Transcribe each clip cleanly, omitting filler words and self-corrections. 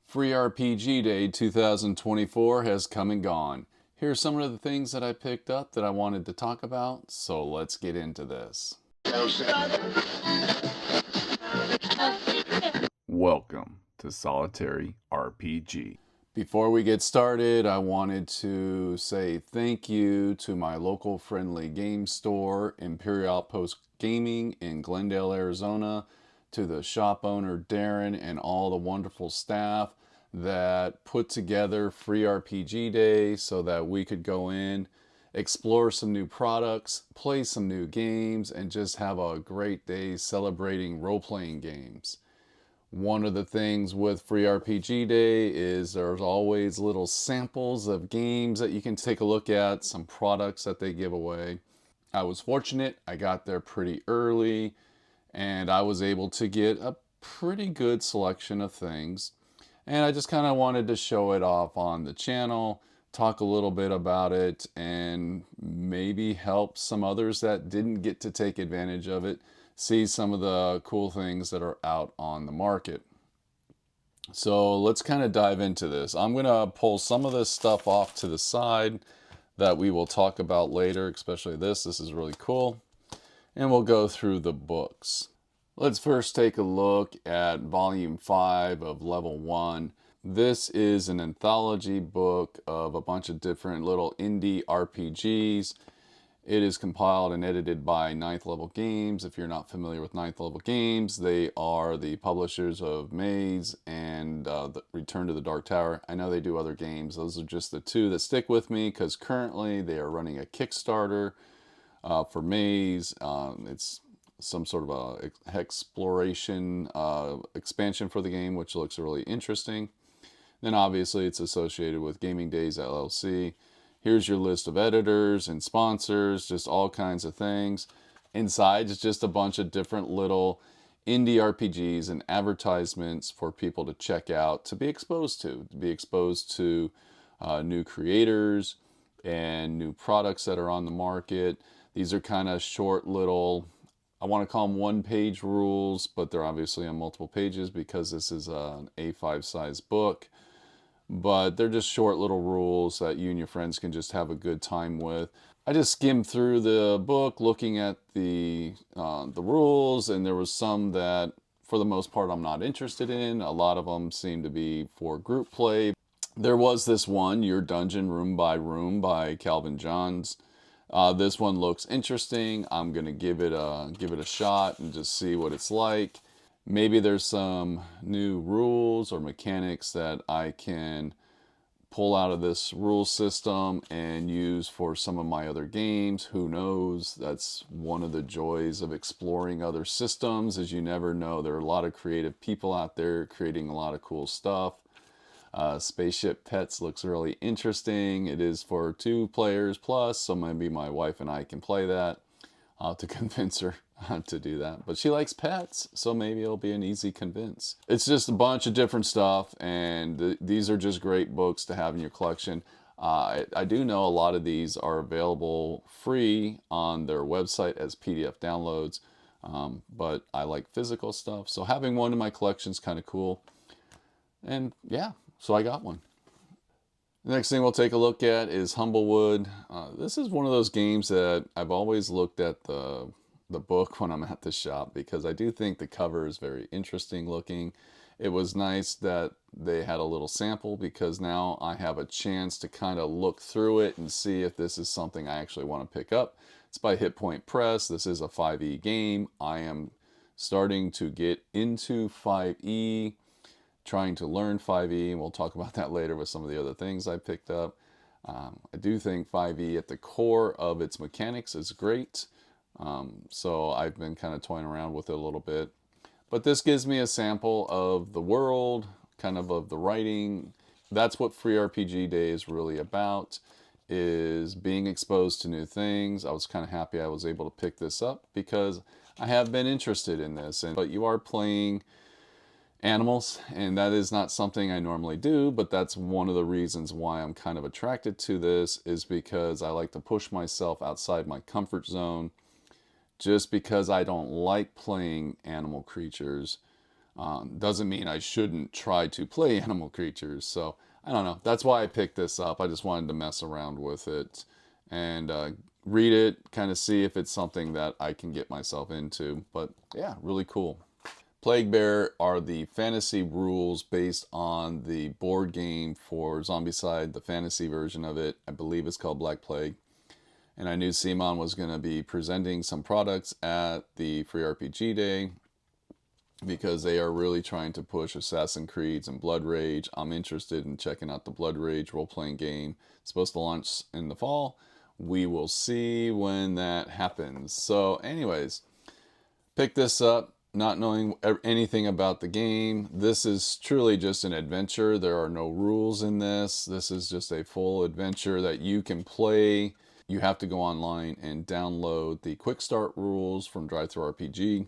Free RPG Day 2024 has come and gone. Here's some of the things that I picked up that I wanted to talk about, so let's get into this. Welcome to Solitary RPG. Before we get started, I wanted to say thank you to my local friendly game store, Imperial Outpost Gaming in Glendale, Arizona, to the shop owner Darren and all the wonderful staff that put together Free RPG Day so that we could go in, explore some new products, play some new games, and just have a great day celebrating role-playing games. One of the things with Free RPG Day is there's always little samples of games that you can take a look at, some products that they give away. I was fortunate, I got there pretty early, and I was able to get a pretty good selection of things. And I just kind of wanted to show it off on the channel, talk a little bit about it, and maybe help some others that didn't get to take advantage of it see some of the cool things that are out on the market. So let's kind of dive into this. I'm going to pull some of this stuff off to the side that we will talk about later, especially this. This is really cool. And we'll go through the books. Let's first take a look at Volume 5 of Level 1. This is an anthology book of a bunch of different little indie RPGs. It is compiled and edited by Ninth Level Games. If you're not familiar with Ninth Level Games, they are the publishers of Maze and the Return to the Dark Tower. I know they do other games. Those are just the two that stick with me because currently they are running a Kickstarter for Maze. It's some sort of a exploration expansion for the game, which looks really interesting. Then obviously it's associated with Gaming Days LLC. Here's your list of editors and sponsors, just all kinds of things. Inside is just a bunch of different little indie RPGs and advertisements for people to check out, to be exposed to new creators and new products that are on the market. These are kind of short little, I want to call them one-page rules, but they're obviously on multiple pages because this is an A5 size book. But they're just short little rules that you and your friends can just have a good time with. I just skimmed through the book looking at the rules, and there was some that for the most part I'm not interested in. A lot of them seem to be for group play. There was this one, Your Dungeon Room by Room by Calvin Johns. This one looks interesting. I'm gonna give it a shot and just see what it's like. Maybe there's some new rules or mechanics that I can pull out of this rule system and use for some of my other games. Who knows? That's one of the joys of exploring other systems, is you never know. There are a lot of creative people out there creating a lot of cool stuff. Spaceship Pets looks really interesting. It is for 2 players plus, so maybe my wife and I can play that. I'll have to convince her to do that. But she likes pets, so maybe it'll be an easy convince. It's just a bunch of different stuff, and these are just great books to have in your collection. I do know a lot of these are available free on their website as PDF downloads, but I like physical stuff, so having one in my collection is kind of cool. And yeah, so I got one. The next thing we'll take a look at is Humblewood. This is one of those games that I've always looked at the book when I'm at the shop because I do think the cover is very interesting looking. It was nice that they had a little sample because now I have a chance to kind of look through it and see if this is something I actually want to pick up. It's by Hit Point Press. This is a 5e game. I am starting to get into 5e. Trying to learn 5e, and we'll talk about that later with some of the other things I picked up. I do think 5e at the core of its mechanics is great, so I've been kind of toying around with it a little bit. But this gives me a sample of the world, kind of the writing. That's what Free RPG Day is really about, is being exposed to new things. I was kind of happy I was able to pick this up because I have been interested in this. But you are playing animals, and that is not something I normally do, but that's one of the reasons why I'm kind of attracted to this, is because I like to push myself outside my comfort zone just because I don't like playing animal creatures. Doesn't mean I shouldn't try to play animal creatures. So I don't know. That's why I picked this up. I just wanted to mess around with it and read it, kind of see if it's something that I can get myself into. But yeah, really cool. Plague Bear are the fantasy rules based on the board game for Zombicide, the fantasy version of it. I believe it's called Black Plague. And I knew Simon was going to be presenting some products at the Free RPG Day because they are really trying to push Assassin's Creed and Blood Rage. I'm interested in checking out the Blood Rage role-playing game. It's supposed to launch in the fall. We will see when that happens. So anyways, pick this up not knowing anything about the game. This is truly just an adventure. There are no rules in this. This is just a full adventure that you can play. You have to go online and download the quick start rules from DriveThru RPG.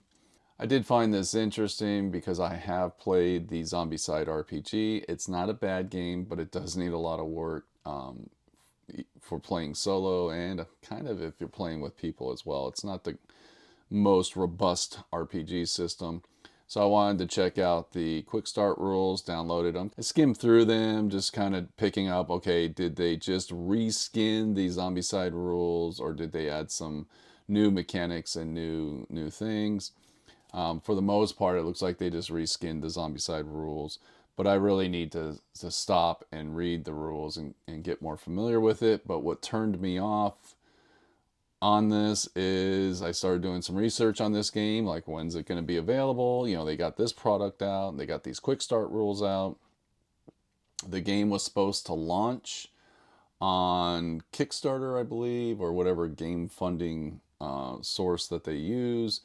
I did find this interesting because I have played the Zombicide RPG. It's not a bad game, but it does need a lot of work for playing solo and kind of if you're playing with people as well. It's not the most robust RPG system. So I wanted to check out the quick start rules, downloaded them. I skimmed through them, just kind of picking up, okay, did they just reskin the Zombicide rules or did they add some new mechanics and new things? For the most part, it looks like they just reskinned the Zombicide rules. But I really need to stop and read the rules and get more familiar with it. But what turned me off on this is I started doing some research on this game, like when's it going to be available. You know, they got this product out, they got these quick start rules out. The game was supposed to launch on Kickstarter, I believe, or whatever game funding source that they use,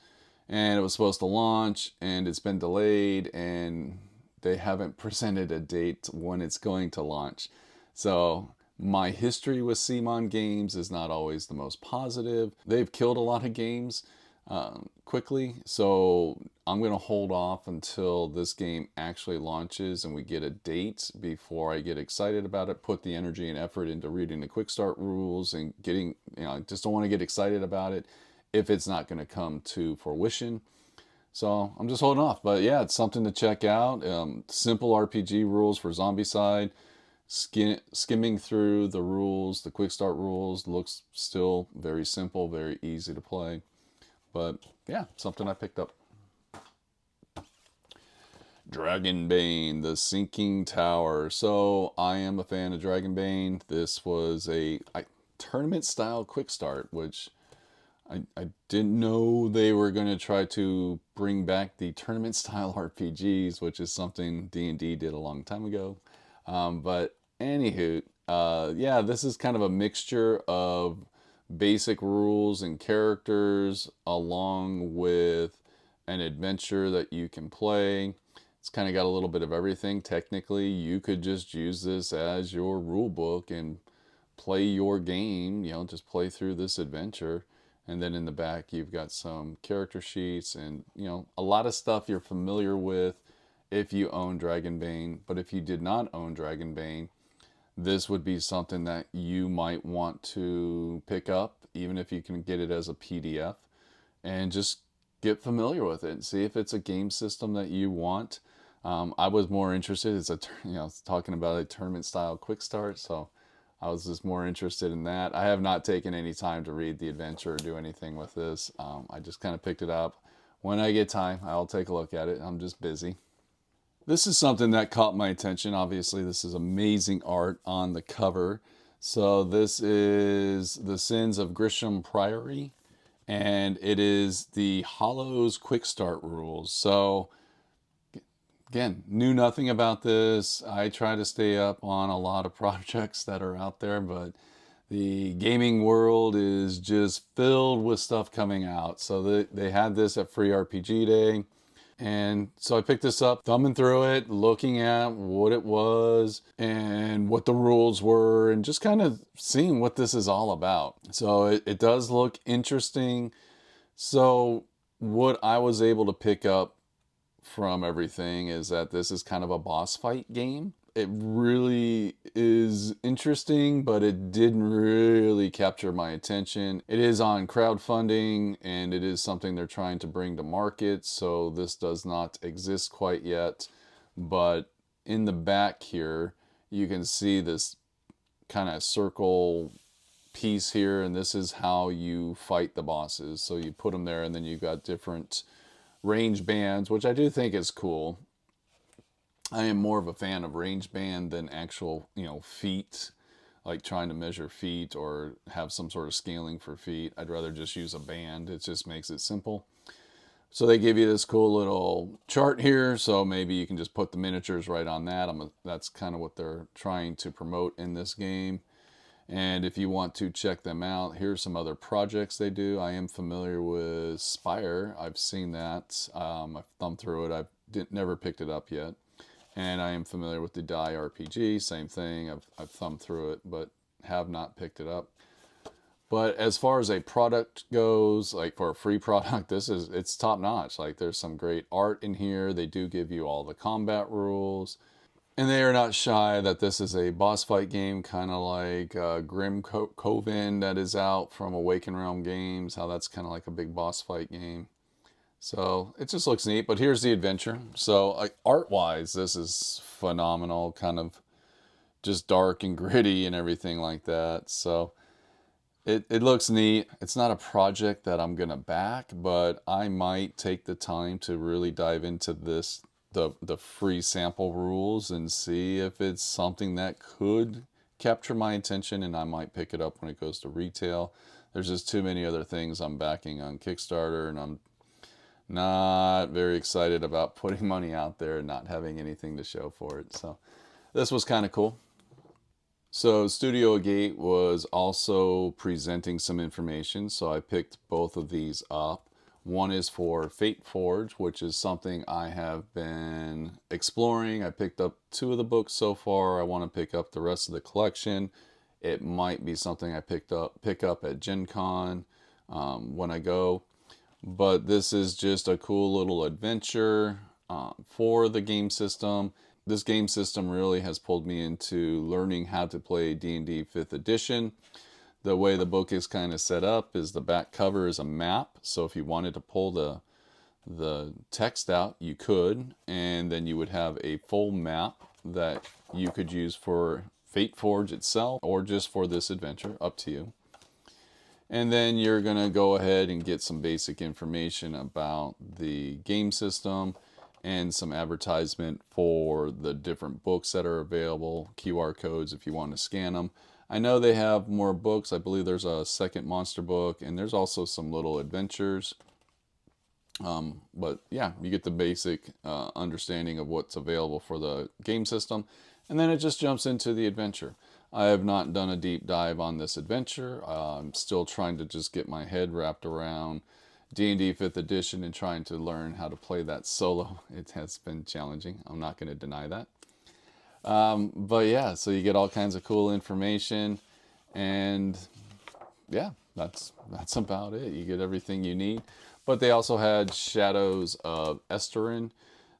and it was supposed to launch and it's been delayed and they haven't presented a date when it's going to launch. So my history with Simon games is not always the most positive. They've killed a lot of games quickly, so I'm going to hold off until this game actually launches and we get a date before I get excited about it, put the energy and effort into reading the quick start rules and getting, I just don't want to get excited about it if it's not going to come to fruition. So I'm just holding off. But yeah, it's something to check out. Simple RPG rules for Zombicide. Skimming through the rules, the quick start rules, looks still very simple, very easy to play. But yeah, something I picked up. Dragonbane, the Sinking Tower. So I am a fan of Dragonbane. This was a tournament style quick start, which I didn't know they were going to try to bring back the tournament style RPGs, which is something D&D did a long time ago. But anywho, yeah, this is kind of a mixture of basic rules and characters along with an adventure that you can play. It's kind of got a little bit of everything. Technically, you could just use this as your rule book and play your game, just play through this adventure. And then in the back, you've got some character sheets and, a lot of stuff you're familiar with if you own Dragonbane. But if you did not own Dragonbane, this would be something that you might want to pick up, even if you can get it as a PDF, and just get familiar with it and see if it's a game system that you want. I was more interested, it's talking about a tournament style quick start, so I was just more interested in that. I have not taken any time to read the adventure or do anything with this. I just kind of picked it up. When I get time, I'll take a look at it. I'm just busy. This is something that caught my attention. Obviously, this is amazing art on the cover. So this is The Sins of Grisham Priory, and it is the Hollows Quick Start rules. So again, knew nothing about this. I try to stay up on a lot of projects that are out there, but the gaming world is just filled with stuff coming out. So they had this at Free RPG Day. And so I picked this up, thumbing through it, looking at what it was and what the rules were, and just kind of seeing what this is all about. So it does look interesting. So what I was able to pick up from everything is that this is kind of a boss fight game. it really is interesting, but it didn't really capture my attention. It is on crowdfunding, and it is something they're trying to bring to market, so this does not exist quite yet. But in the back here, you can see this kind of circle piece here, and this is how you fight the bosses. So you put them there, and then you've got different range bands, which I do think is cool. I am more of a fan of range band than actual, feet, like trying to measure feet or have some sort of scaling for feet. I'd rather just use a band. It just makes it simple. So they give you this cool little chart here, so maybe you can just put the miniatures right on that. That's kind of what they're trying to promote in this game. And if you want to check them out, here's some other projects they do. I am familiar with Spire. I've seen that. I've thumbed through it. I've never picked it up yet. And I am familiar with the Die RPG. Same thing. I've thumbed through it, but have not picked it up. But as far as a product goes, like for a free product, it's top notch. Like there's some great art in here. They do give you all the combat rules. And they are not shy that this is a boss fight game, kind of like Grim Coven that is out from Awaken Realm Games, how that's kind of like a big boss fight game. So it just looks neat, but here's the adventure. So art-wise, this is phenomenal, kind of just dark and gritty and everything like that. So it looks neat. It's not a project that I'm going to back, but I might take the time to really dive into the free sample rules and see if it's something that could capture my attention, and I might pick it up when it goes to retail. There's just too many other things I'm backing on Kickstarter, and I'm not very excited about putting money out there and not having anything to show for it. So this was kind of cool. So Studio Gate was also presenting some information, so I picked both of these up. One is for Fate Forge, which is something I have been exploring. I picked up 2 of the books so far. I want to pick up the rest of the collection. It might be something I pick up at Gen Con when I go. But this is just a cool little adventure for the game system. This game system really has pulled me into learning how to play D&D 5th edition. The way the book is kind of set up is the back cover is a map. So if you wanted to pull the text out, you could. And then you would have a full map that you could use for Fate Forge itself or just for this adventure, up to you. And then you're going to go ahead and get some basic information about the game system and some advertisement for the different books that are available, QR codes if you want to scan them. I know they have more books. I believe there's a second monster book, and there's also some little adventures. But yeah, you get the basic understanding of what's available for the game system, and then it just jumps into the adventure. I have not done a deep dive on this adventure. I'm still trying to just get my head wrapped around D&D 5th edition and trying to learn how to play that solo. It has been challenging. I'm not going to deny that. But yeah, so you get all kinds of cool information, and yeah, that's about it. You get everything you need. But they also had Shadows of Esterin.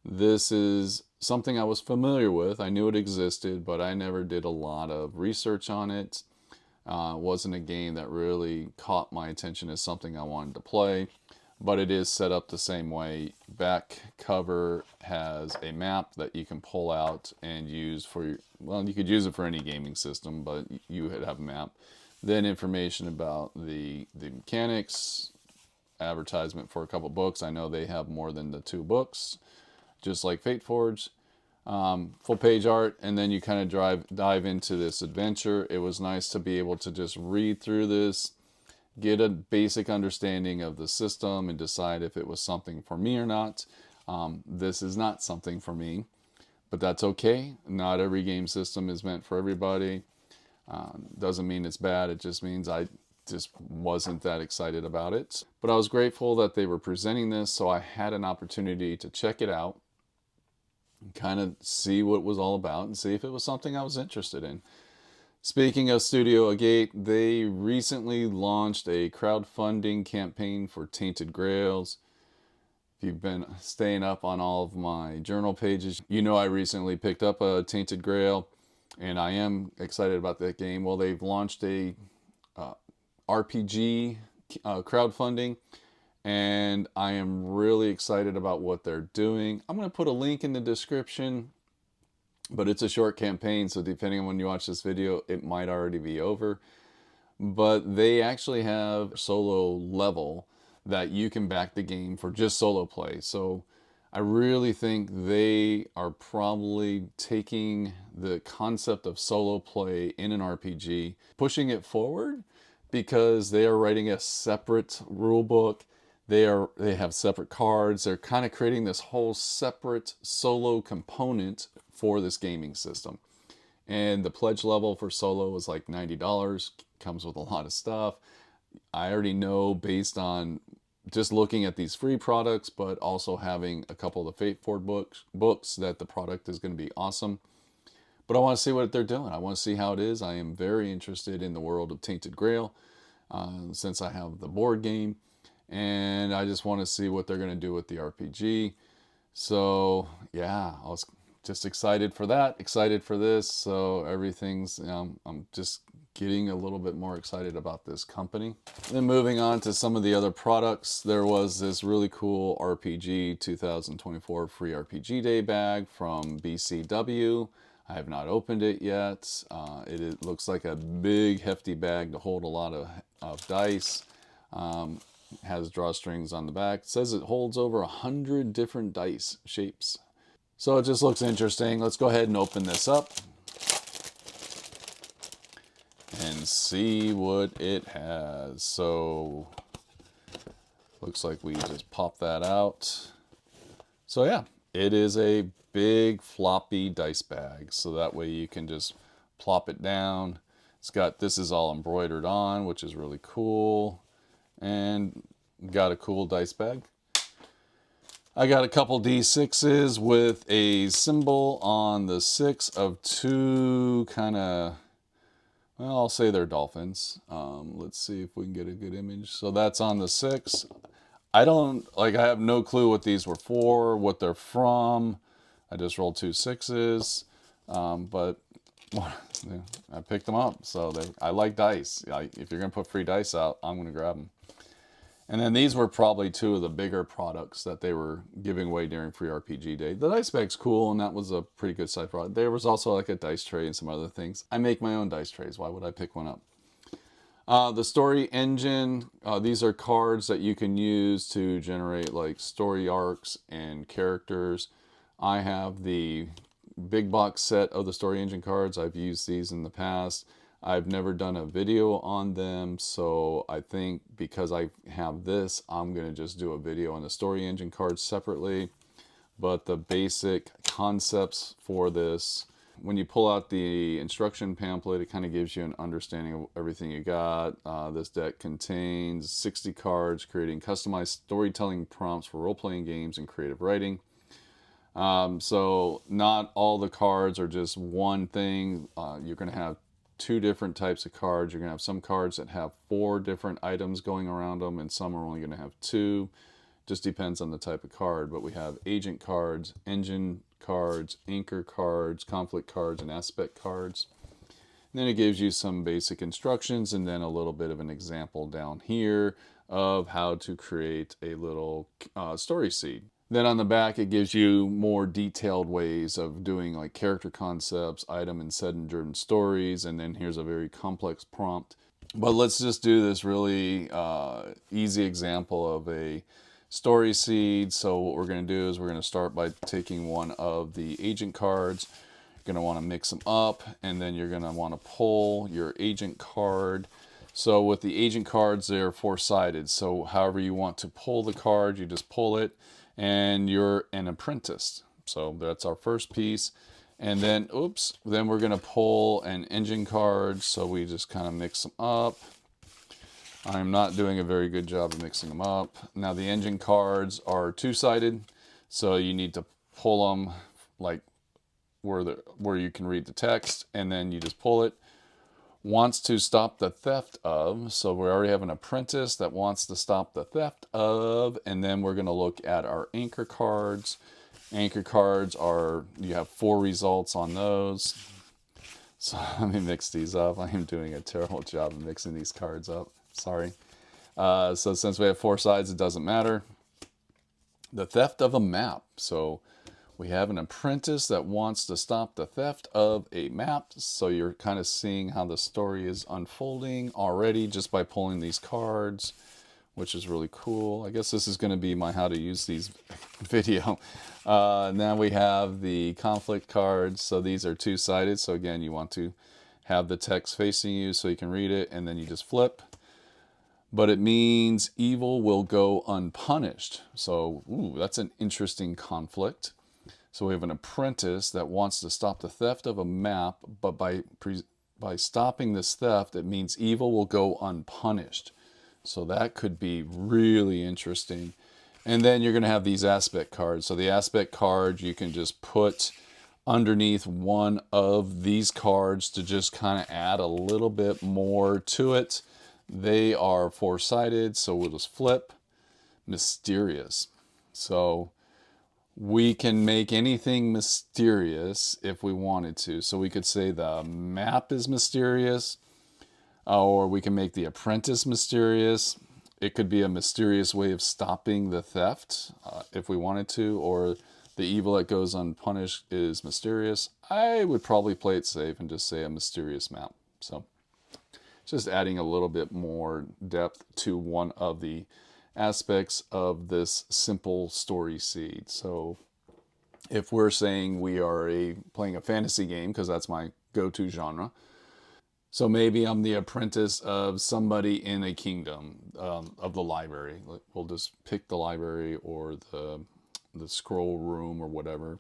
This is something I was familiar with. I knew it existed, but I never did a lot of research on it. It wasn't a game that really caught my attention as something I wanted to play, but it is set up the same way. Back cover has a map that you can pull out and use for, well, you could use it for any gaming system, but you would have a map. Then information about the mechanics, advertisement for a couple books. I know they have more than the 2 books, just like Fate Forge. Full page art, and then you kind of dive into this adventure. It was nice to be able to just read through this, get a basic understanding of the system, and decide if it was something for me or not. This is not something for me, but that's okay. Not every game system is meant for everybody. Doesn't mean it's bad. It just means I just wasn't that excited about it. But I was grateful that they were presenting this, so I had an opportunity to check it out, kind of see what it was all about, and see if it was something I was interested in. Speaking of Studio Gate, they recently launched a crowdfunding campaign for Tainted Grails. If you've been staying up on all of my journal pages, you know I recently picked up a Tainted Grail, and I am excited about that game. Well, they've launched a RPG crowdfunding, and I am really excited about what they're doing. I'm going to put a link in the description, but it's a short campaign, so depending on when you watch this video, it might already be over. But they actually have solo level that you can back the game for just solo play. So I really think they are probably taking the concept of solo play in an RPG, pushing it forward, because they are writing a separate rule book. They have separate cards. They're kind of creating this whole separate solo component for this gaming system. And the pledge level for solo is like $90. Comes with a lot of stuff. I already know based on just looking at these free products, but also having a couple of the Fate Forward books that the product is going to be awesome. But I want to see what they're doing. I want to see how it is. I am very interested in the world of Tainted Grail since I have the board game. And I just want to see what they're going to do with the RPG. So, yeah, I was just excited for that, excited for this. So everything's, I'm just getting a little bit more excited about this company. Then moving on to some of the other products, there was this really cool RPG 2024 free RPG day bag from BCW. I have not opened it yet. It looks like a big hefty bag to hold a lot of dice. Has drawstrings on the back. It says it holds over 100 different dice shapes. So it just looks interesting. Let's go ahead and open this up and see what it has. So looks like we just pop that out. So yeah, it is a big floppy dice bag. So that way you can just plop it down. It's got, this is all embroidered on, which is really cool. And got a cool dice bag. I got a couple D6s with a symbol on the 6 of two kind of, well, I'll say they're dolphins. Let's see if we can get a good image. So that's on the 6. I have no clue what these were for, what they're from. I just rolled 2 6s, but I picked them up. So I like dice. If you're going to put free dice out, I'm going to grab them. And then these were probably 2 of the bigger products that they were giving away during Free RPG Day. The dice bag's cool, and that was a pretty good side product. There was also like a dice tray and some other things. I make my own dice trays. Why would I pick one up? The story engine, these are cards that you can use to generate like story arcs and characters. I have the big box set of the story engine cards. I've used these in the past. I've never done a video on them, so I think because I have this, I'm going to just do a video on the story engine cards separately. But the basic concepts for this, when you pull out the instruction pamphlet, it kind of gives you an understanding of everything you got. This deck contains 60 cards, creating customized storytelling prompts for role-playing games and creative writing. So not all the cards are just one thing. You're going to have 2 different types of cards. You're going to have some cards that have 4 different items going around them, and some are only going to have 2. Just depends on the type of card. But we have agent cards, engine cards, anchor cards, conflict cards, and aspect cards. And then it gives you some basic instructions and then a little bit of an example down here of how to create a little story seed. Then on the back, it gives you more detailed ways of doing like character concepts, item and setting driven stories, and then here's a very complex prompt. But let's just do this really easy example of a story seed. So what we're going to do is we're going to start by taking one of the agent cards. You're going to want to mix them up, and then you're going to want to pull your agent card. So with the agent cards, they're 4-sided. So however you want to pull the card, you just pull it, and you're an apprentice. So that's our first piece. And then, then we're going to pull an engine card. So we just kind of mix them up. I'm not doing a very good job of mixing them up. Now the engine cards are 2-sided. So you need to pull them like where you can read the text, and then you just pull it. wants to stop the theft of. So we already have an apprentice that wants to stop the theft of. And then we're going to look at our anchor cards. Anchor cards are, you have 4 results on those. So let me mix these up. I am doing a terrible job of mixing these cards up. Sorry. So since we have 4 sides, it doesn't matter. The theft of a map. So we have an apprentice that wants to stop the theft of a map. So you're kind of seeing how the story is unfolding already just by pulling these cards, which is really cool. I guess this is going to be my how to use these video. Now we have the conflict cards. So these are 2-sided. So again, you want to have the text facing you so you can read it, and then you just flip. But it means evil will go unpunished. So that's an interesting conflict. So we have an apprentice that wants to stop the theft of a map, but by stopping this theft, it means evil will go unpunished. So that could be really interesting. And then you're going to have these aspect cards. So the aspect card you can just put underneath one of these cards to just kind of add a little bit more to it. They are 4-sided, so we'll just flip. Mysterious. So we can make anything mysterious if we wanted to. So we could say the map is mysterious, or we can make the apprentice mysterious. It could be a mysterious way of stopping the theft if we wanted to, or the evil that goes unpunished is mysterious. I would probably play it safe and just say a mysterious map. So just adding a little bit more depth to one of the aspects of this simple story seed. So if we're saying we are playing a fantasy game, because that's my go-to genre, so maybe I'm the apprentice of somebody in a kingdom of the library. We'll just pick the library or the scroll room or whatever,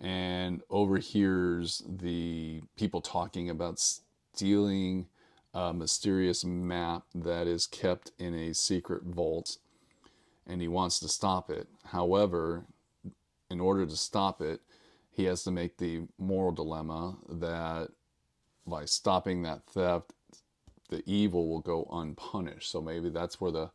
and overhears the people talking about stealing a mysterious map that is kept in a secret vault, and he wants to stop it. However, in order to stop it, he has to make the moral dilemma that by stopping that theft, the evil will go unpunished. So maybe that's where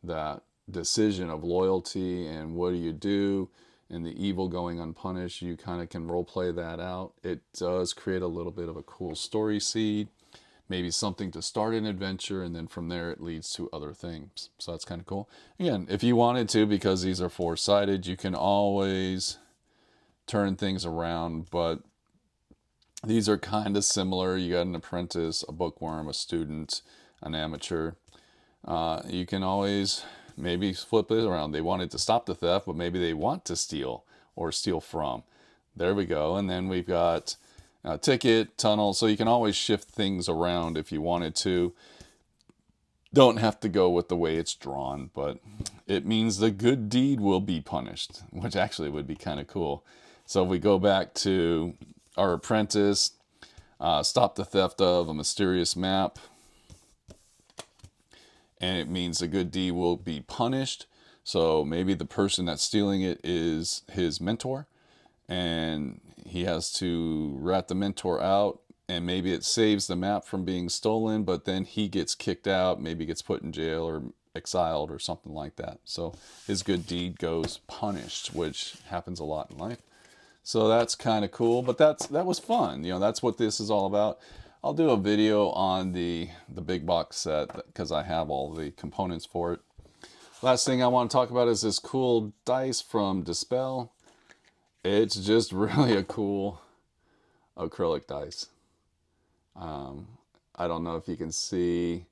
that decision of loyalty and what do you do and the evil going unpunished, you kind of can role play that out. It does create a little bit of a cool story seed, maybe something to start an adventure, and then from there it leads to other things. So that's kind of cool. Again, if you wanted to, because these are 4-sided, you can always turn things around, but these are kind of similar. You got an apprentice, a bookworm, a student, an amateur. You can always maybe flip it around. They wanted to stop the theft, but maybe they want to steal or steal from. There we go. And then we've got ticket, tunnel. So you can always shift things around if you wanted to. Don't have to go with the way it's drawn, but it means the good deed will be punished, which actually would be kind of cool. So if we go back to our apprentice, stop the theft of a mysterious map, and it means a good deed will be punished. So maybe the person that's stealing it is his mentor, and he has to rat the mentor out, and maybe it saves the map from being stolen, but then he gets kicked out, maybe gets put in jail or exiled or something like that. So his good deed goes punished, which happens a lot in life. So that's kind of cool, but that was fun. That's what this is all about. I'll do a video on the big box set because I have all the components for it. Last thing I want to talk about is this cool dice from Dispel. It's just really a cool acrylic dice. I don't know if you can see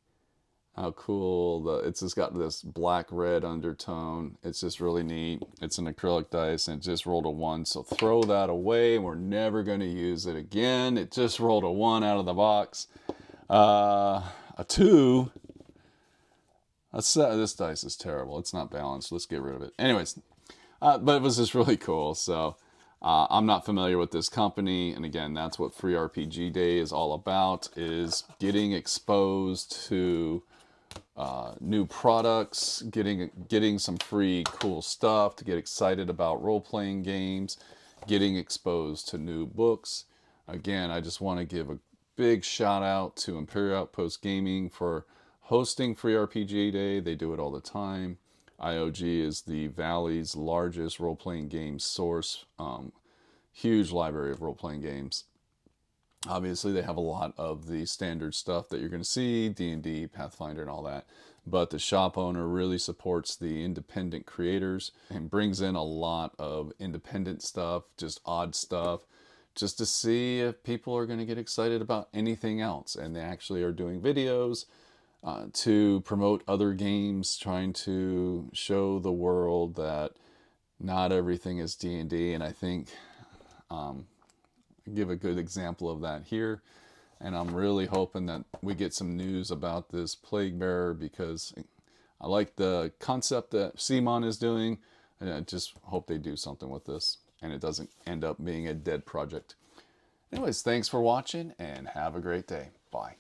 how cool it's just got this black red undertone. It's just really neat. It's an acrylic dice and it just rolled a 1, so throw that away. We're never going to use it again. It just rolled a 1 out of the box. A 2. This dice is terrible. It's not balanced. Let's get rid of it. Anyways, but it was just really cool. So I'm not familiar with this company, and again, that's what Free RPG Day is all about, is getting exposed to new products, getting some free cool stuff to get excited about role-playing games, getting exposed to new books. Again, I just want to give a big shout out to Imperial Outpost Gaming for hosting Free RPG Day. They do it all the time. IOG is the Valley's largest role-playing game source. Huge library of role-playing games. Obviously, they have a lot of the standard stuff that you're going to see, D&D, Pathfinder, and all that. But the shop owner really supports the independent creators and brings in a lot of independent stuff, just odd stuff, just to see if people are going to get excited about anything else. And they actually are doing videos to promote other games, trying to show the world that not everything is D&D. And I think give a good example of that here. And I'm really hoping that we get some news about this Plague Bearer, because I like the concept that Simon is doing, and I just hope they do something with this and it doesn't end up being a dead project. Anyways, thanks for watching and have a great day. Bye.